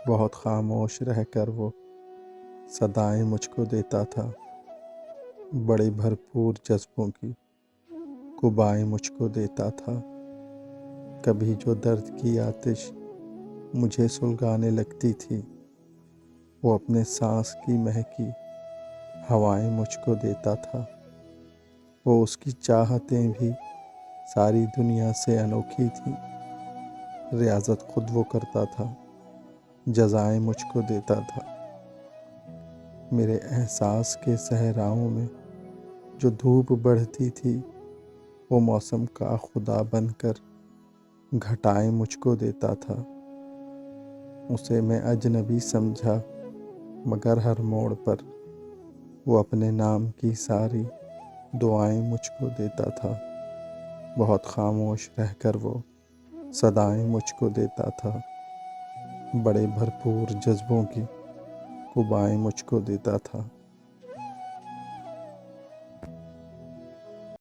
بہت خاموش رہ کر وہ صدائیں مجھ کو دیتا تھا، بڑے بھرپور جذبوں کی قبائیں مجھ کو دیتا تھا۔ کبھی جو درد کی آتش مجھے سلگانے لگتی تھی، وہ اپنے سانس کی مہکی ہوائیں مجھ کو دیتا تھا۔ وہ اس کی چاہتیں بھی ساری دنیا سے انوکھی تھیں، ریاضت خود وہ کرتا تھا، جزائیں مجھ کو دیتا تھا۔ میرے احساس کے صحراؤں میں جو دھوپ بڑھتی تھی، وہ موسم کا خدا بن کر گھٹائیں مجھ کو دیتا تھا۔ اسے میں اجنبی سمجھا، مگر ہر موڑ پر وہ اپنے نام کی ساری دعائیں مجھ کو دیتا تھا۔ بہت خاموش رہ کر وہ صدائیں مجھ کو دیتا تھا، بڑے بھرپور جذبوں کی قبائیں مجھ کو دیتا تھا۔